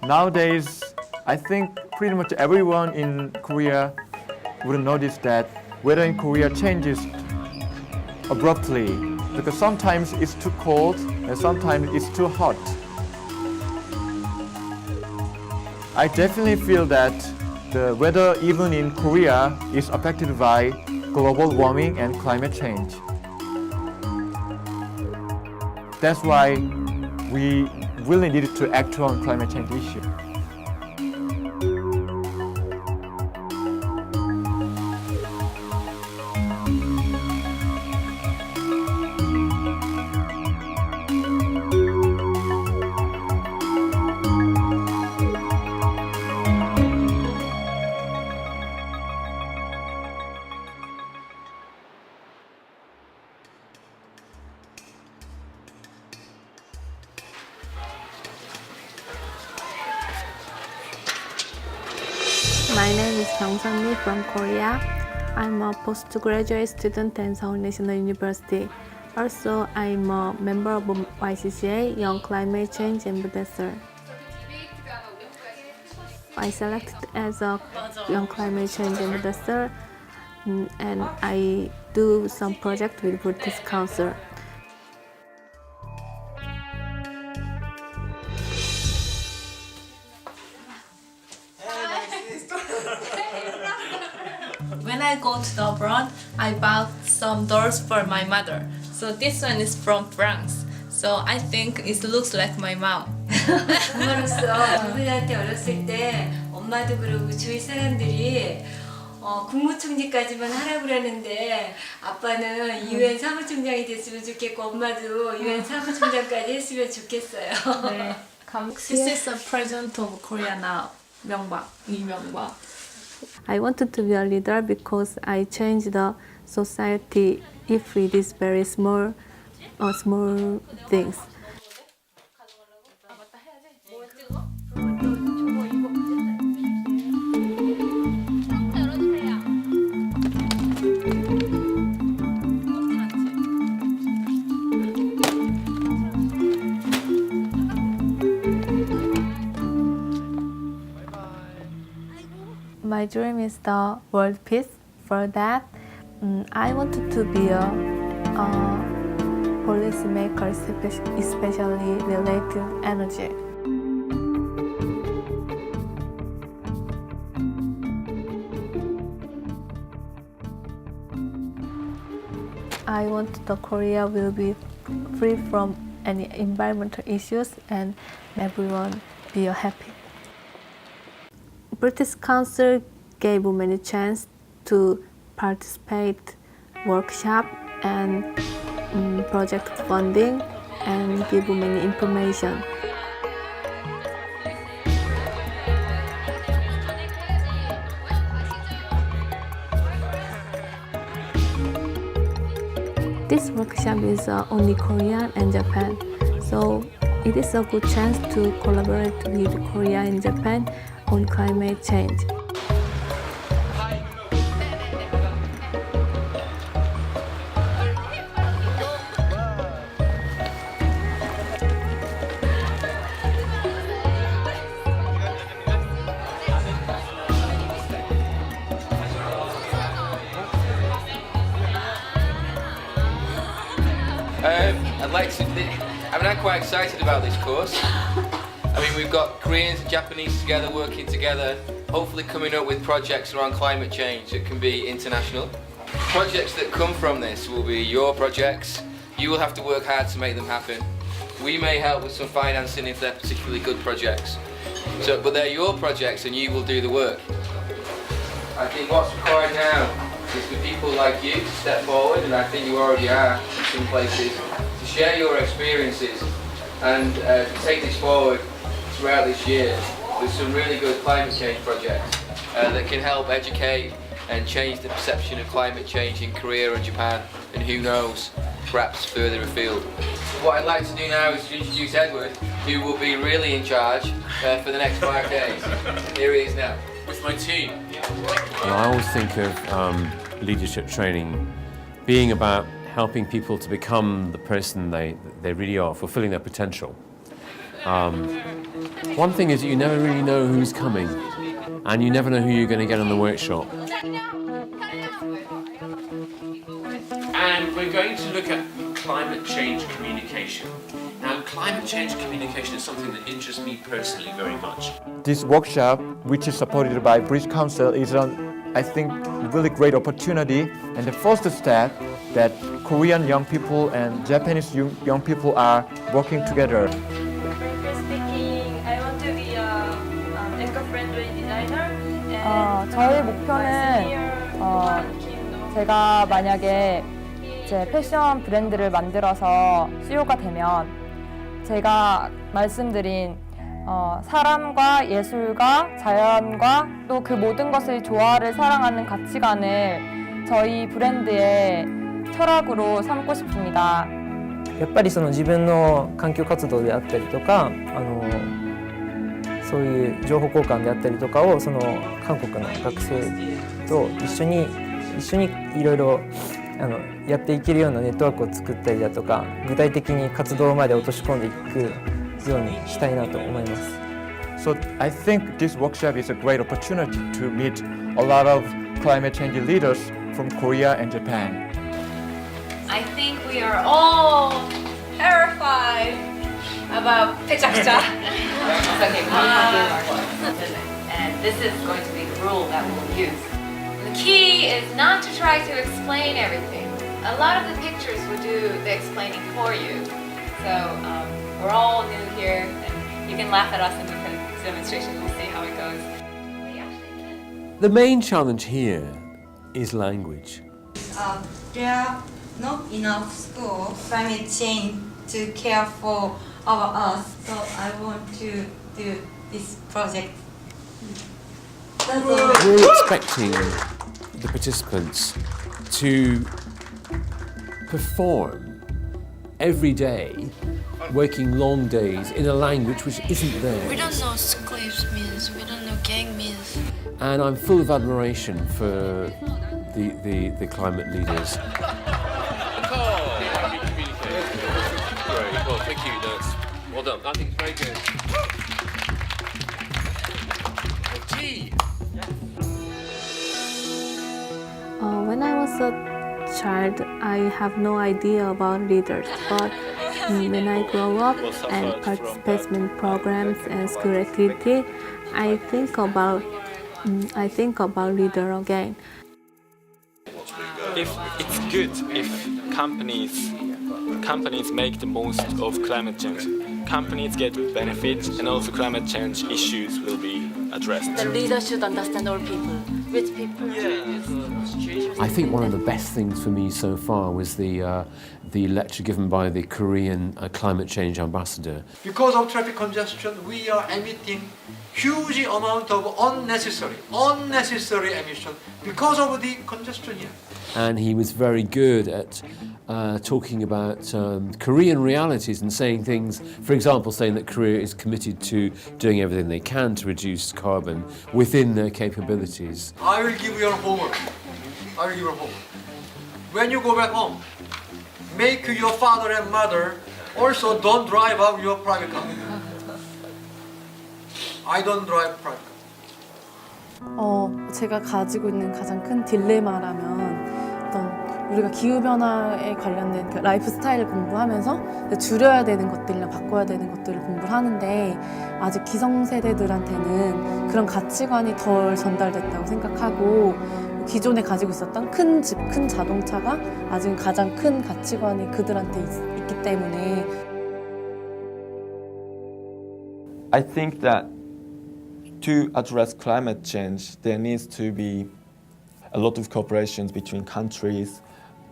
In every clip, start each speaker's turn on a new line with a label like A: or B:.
A: Nowadays, I think pretty much everyone in Korea would notice that weather in Korea changes abruptly because sometimes it's too cold and sometimes it's too hot. I definitely feel that the weather even in Korea is affected by global warming and climate change. That's why we really needed to act on climate change issue.
B: My name is KyungSun Lee from Korea. I'm a postgraduate student at Seoul National University. Also, I'm a member of YCCA, Young Climate Change Ambassador. I selected as a Young Climate Change Ambassador and I do some project with British Council. When I go to the abroad, I bought some dolls for my mother. So this one is from France. So I think it looks like my mom.
C: 엄마로서 동생한테 어렸을 때 엄마도 그러고 주위 사람들이 국무총리까지만 하라고 그러는데 아빠는 유엔 사무총장이 됐으면 좋겠고 엄마도 유엔 사무총장까지 했으면 좋겠어요.
B: 네. This is the president of Korea now, Myung-back, Lee Myung-back. I wanted to be a leader because I change the society if it is very small things. My dream is the world peace. For that, I wanted to be a policymaker, especially related to energy. I want the Korea will be free from any environmental issues and everyone be happy. British Council gave many chance to participate workshop and project funding and give many information. This workshop is only Korean and Japan, so it is a good chance to collaborate with Korea and Japan on climate change.
D: I'm quite excited about this course. I mean, we've got Koreans and Japanese together, working together, hopefully coming up with projects around climate change that can be international. Projects that come from this will be your projects. You will have to work hard to make them happen. We may help with some financing if they're particularly good projects. But they're your projects and you will do the work. I think what's required now is for people like you to step forward, and I think you already are in some places, to share your experiences and take this forward throughout this year with some really good climate change projects that can help educate and change the perception of climate change in Korea and Japan, and who knows, perhaps further afield. What I'd like to do now is to introduce Edward, who will be really in charge for the next 5 days. Here he is now.
E: With my team.
F: I always think of leadership training being about helping people to become the person they really are, fulfilling their potential. One thing is that you never really know who's coming, and you never know who you're going to get in the workshop. And we're going to look at climate change communication. Now, climate change communication is something that interests me personally very much.
A: This workshop, which is supported by British Council, is I think, really great opportunity and the first step that Korean young people and Japanese young people are working together.
E: Frankly speaking, I want to be an eco-friendly designer.
G: 저희 목표는 제가 만약에 제 패션 브랜드를 만들어서 CEO가 되면 제가 말씀드린 사람과 예술과 자연과 또 그 모든 것의 조화를 사랑하는 가치관을 저희 브랜드의 철학으로 삼고 싶습니다.
H: やっぱりその自分の環境活動であったりとかそういう情報交換であったりとかをその韓国の学生と一緒にいろいろやっていけるようなネットワークを作ったりだとか具体的に活動まで落とし込んでいくようにしたいなと思います。
A: So I think this workshop is a great opportunity to meet a lot of climate change leaders from Korea and Japan.
I: I think we are all terrified about picture. And this is going to be the rule that we'll use. The key is not to try to explain everything. A lot of the pictures will do the explaining for you. So we're all new here, and you can laugh at us in the demonstration. We'll see how it goes.
F: The main challenge here is language.
J: There are not enough schools climate change to care for our earth, so I want to do this project.
F: We're expecting the participants to perform every day, working long days in a language which isn't theirs.
K: We don't know clips means, we don't know gang means.
F: And I'm full of admiration for the climate leaders.
D: Well, thank you. That's well done. I think it's very good.
B: When I was a child, I have no idea about leaders, but when I grow up and participate in programs and school activity, I think about leader again.
L: If it's good if companies make the most of climate change. Companies get benefits and also climate change issues will be addressed.
E: The leader should understand all people, rich people.
F: I think one of the best things for me so far was the lecture given by the Korean climate change ambassador.
M: Because of traffic congestion, we are emitting huge amount of unnecessary emission because of the congestion here.
F: And he was very good at talking about Korean realities and saying things, for example, saying that Korea is committed to doing everything they can to reduce carbon within their capabilities.
M: I will give you homework. When you go back home, make your father and mother also don't drive out your private car. I don't drive private car.
N: 제가 가지고 있는 가장 큰 딜레마라면 어떤 우리가 기후변화에 관련된 그 라이프 스타일을 공부하면서 줄여야 되는 것들이랑 바꿔야 되는 것들을 공부를 하는데 아직 기성세대들한테는 그런 가치관이 덜 전달됐다고 생각하고 기존에 가지고 있었던 큰 집, 큰 자동차가 아직 가장 큰 가치관이 그들한테 있기 때문에
O: I think that to address climate change, there needs to be a lot of cooperations between countries.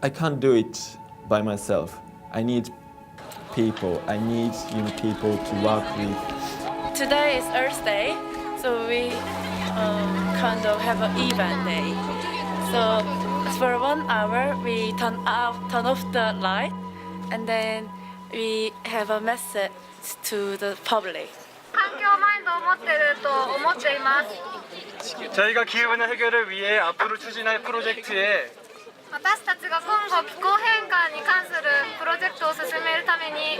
O: I can't do it by myself. I need people. I need young people to work with.
E: Today is Earth Day, so we kind of have an event day. So for 1 hour, we turn off the light, and then we have a message to the public.
P: 環境マインドを持っていると思っています。
L: 저희가 기후변화 해결을 위해 앞으로 추진할 프로젝트에
P: 私たちが今後気候変化に関するプロジェクトを進めるために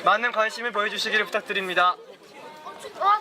L: 많은 관심을 보여주시기를 부탁드립니다.
P: 多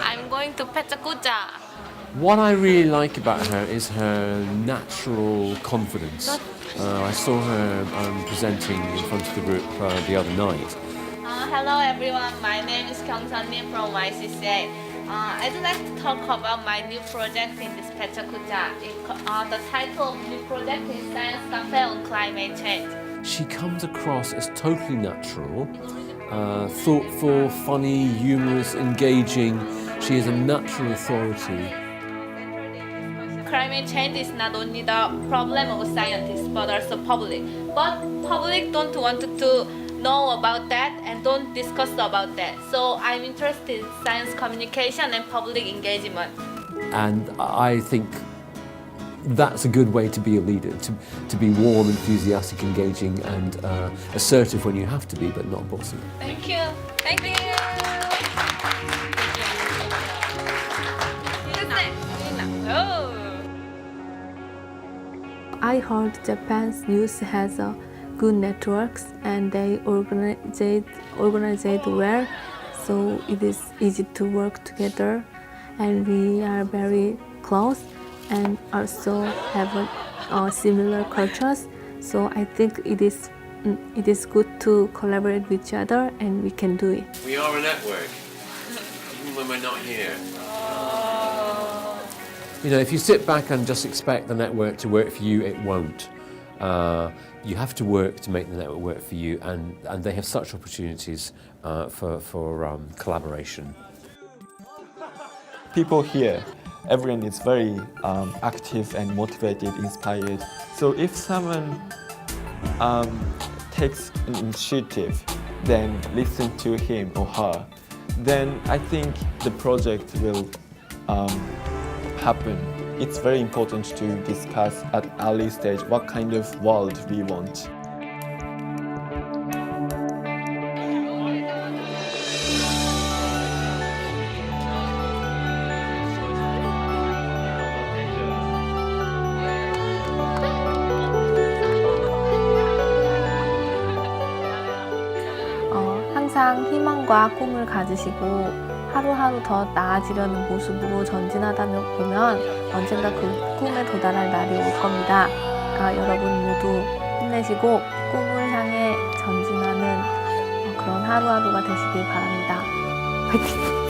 E: I'm going to Pechakucha.
F: What I really like about her is her natural confidence. I saw her presenting in front of the group the other night.
E: Hello everyone, my name is KyungSun Lee from YCCA. I'd like to talk about my new project in this Pechakucha. The title of the new project is Science Cafe on Climate Change.
F: She comes across as totally natural, thoughtful, funny, humorous, engaging. She is a natural authority.
E: Climate change is not only the problem of scientists but also public. But public don't want to know about that and don't discuss about that. So I'm interested in science communication and public engagement.
F: And I think that's a good way to be a leader, to be warm, enthusiastic, engaging and assertive when you have to be, but not bossy.
E: Thank you. Thank you. Oh.
B: I heard Japan's youth has a good networks and they organize well, so it is easy to work together and we are very close and also have similar cultures. So I think it is good to collaborate with each other and we can do it.
F: We are a network, even when we're not here. You know, if you sit back and just expect the network to work for you, it won't. You have to work to make the network work for you, and they have such opportunities for collaboration.
O: People here, everyone is very active and motivated, inspired. So if someone takes an initiative, then listen to him or her, then I think the project will happen. It's very important to discuss at early stage what kind of world we want.
B: 항상 희망과 꿈을 가지시고 하루하루 더 나아지려는 모습으로 전진하다 보면 언젠가 그 꿈에 도달할 날이 올 겁니다. 여러분 모두 힘내시고 꿈을 향해 전진하는 그런 하루하루가 되시길 바랍니다. 화이팅!